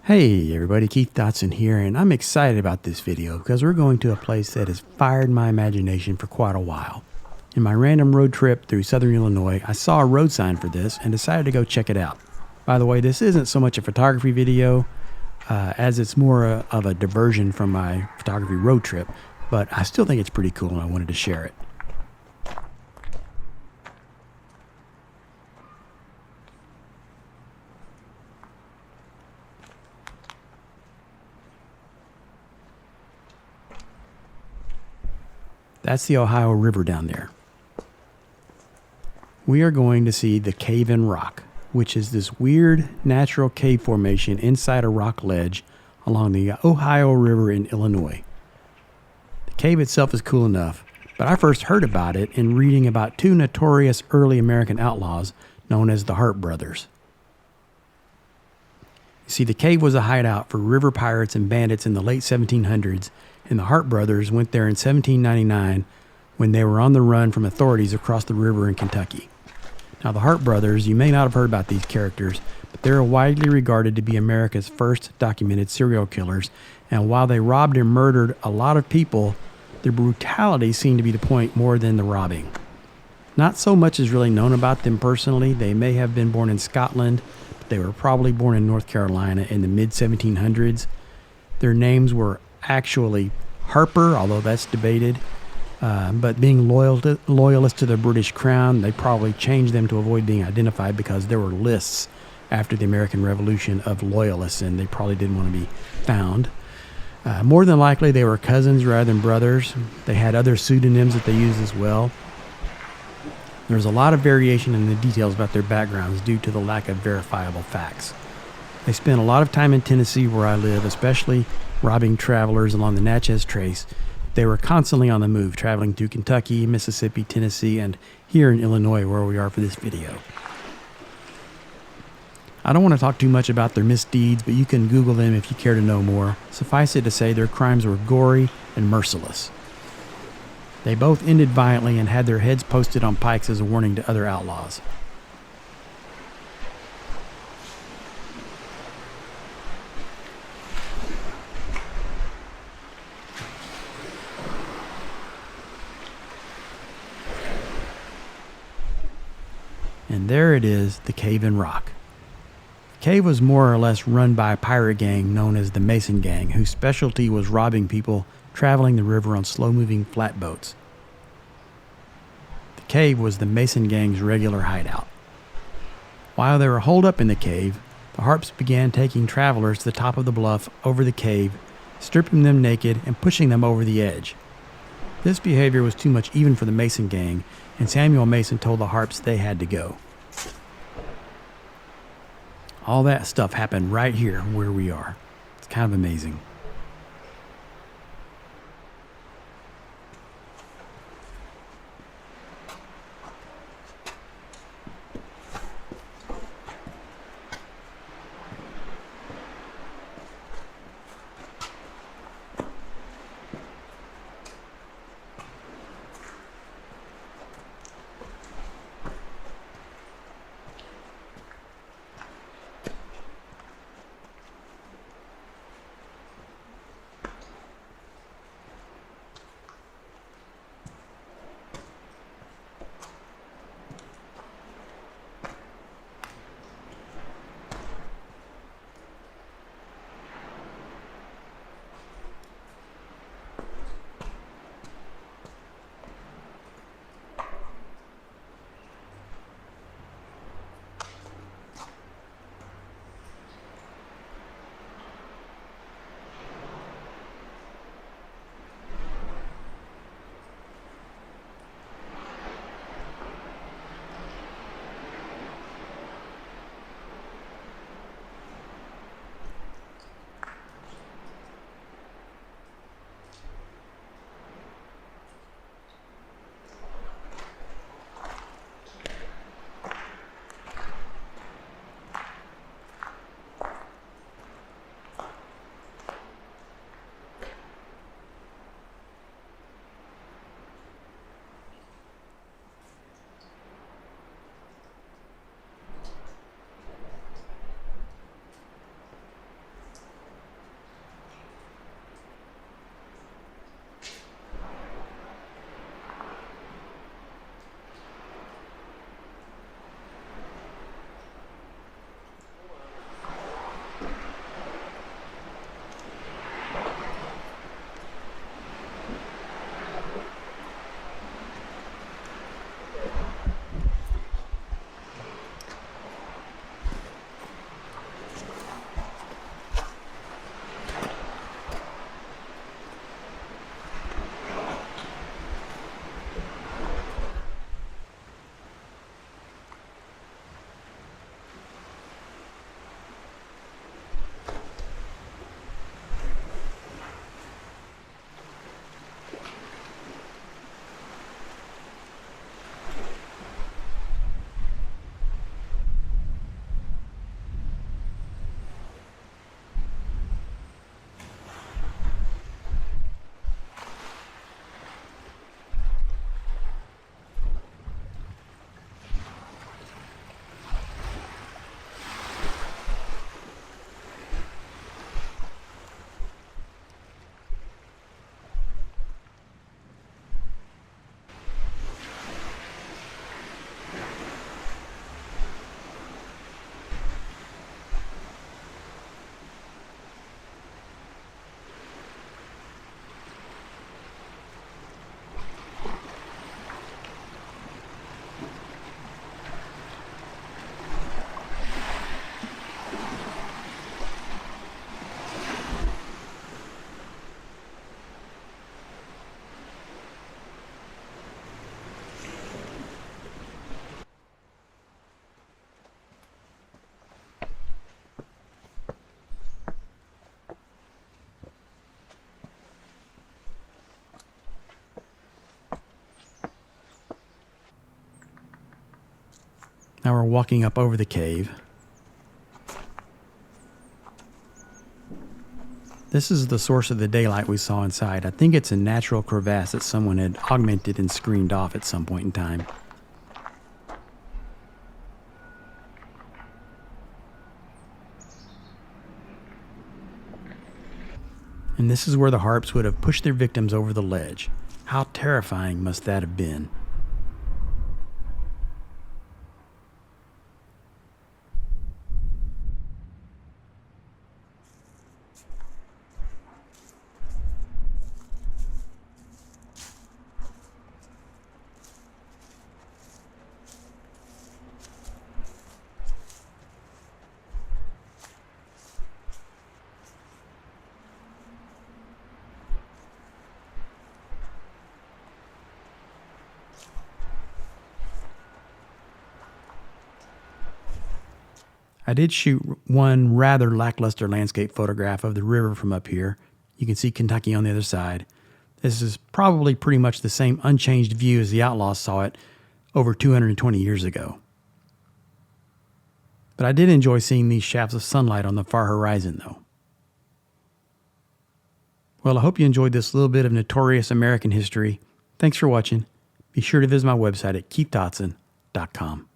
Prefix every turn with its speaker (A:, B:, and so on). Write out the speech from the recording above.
A: Hey everybody, Keith Dotson here, and I'm excited about this video because we're going to a place that has fired my imagination for quite a while. In my random road trip through southern Illinois, I saw a road sign for this and decided to go check it out. By the way, this isn't so much a photography video as it's more of a diversion from my photography road trip, but I still think it's pretty cool and I wanted to share it. That's the Ohio River down there. We are going to see the Cave-in Rock, which is this weird natural cave formation inside a rock ledge along the Ohio River in Illinois. The cave itself is cool enough, but I first heard about it in reading about two notorious early American outlaws known as the Harpe Brothers. You see, the cave was a hideout for river pirates and bandits in the late 1700s, and the Harpe Brothers went there in 1799 when they were on the run from authorities across the river in Kentucky. Now, the Harpe Brothers, you may not have heard about these characters, but they're widely regarded to be America's first documented serial killers, and while they robbed and murdered a lot of people, their brutality seemed to be the point more than the robbing. Not so much is really known about them personally. They may have been born in Scotland, but they were probably born in North Carolina in the mid-1700s. Their names were actually Harper, although that's debated. But being loyalists to the British Crown, they probably changed them to avoid being identified because there were lists after the American Revolution of loyalists, and they probably didn't want to be found. More than likely, they were cousins rather than brothers. They had other pseudonyms that they used as well. There's a lot of variation in the details about their backgrounds due to the lack of verifiable facts. They spent a lot of time in Tennessee, where I live, especially robbing travelers along the Natchez Trace. They were constantly on the move, traveling through Kentucky, Mississippi, Tennessee, and here in Illinois, where we are for this video. I don't want to talk too much about their misdeeds, but you can Google them if you care to know more. Suffice it to say, their crimes were gory and merciless. They both ended violently and had their heads posted on pikes as a warning to other outlaws. And there it is, the Cave-in Rock. The cave was more or less run by a pirate gang known as the Mason Gang, whose specialty was robbing people traveling the river on slow-moving flatboats. The cave was the Mason Gang's regular hideout. While they were holed up in the cave, the Harps began taking travelers to the top of the bluff over the cave, stripping them naked and pushing them over the edge. This behavior was too much even for the Mason Gang, and Samuel Mason told the Harps they had to go. All that stuff happened right here where we are. It's kind of amazing. Now we're walking up over the cave. This is the source of the daylight we saw inside. I think it's a natural crevasse that someone had augmented and screened off at some point in time. And this is where the Harps would have pushed their victims over the ledge. How terrifying must that have been? I did shoot one rather lackluster landscape photograph of the river from up here. You can see Kentucky on the other side. This is probably pretty much the same unchanged view as the outlaws saw it over 220 years ago. But I did enjoy seeing these shafts of sunlight on the far horizon, though. Well, I hope you enjoyed this little bit of notorious American history. Thanks for watching. Be sure to visit my website at keithdotson.com.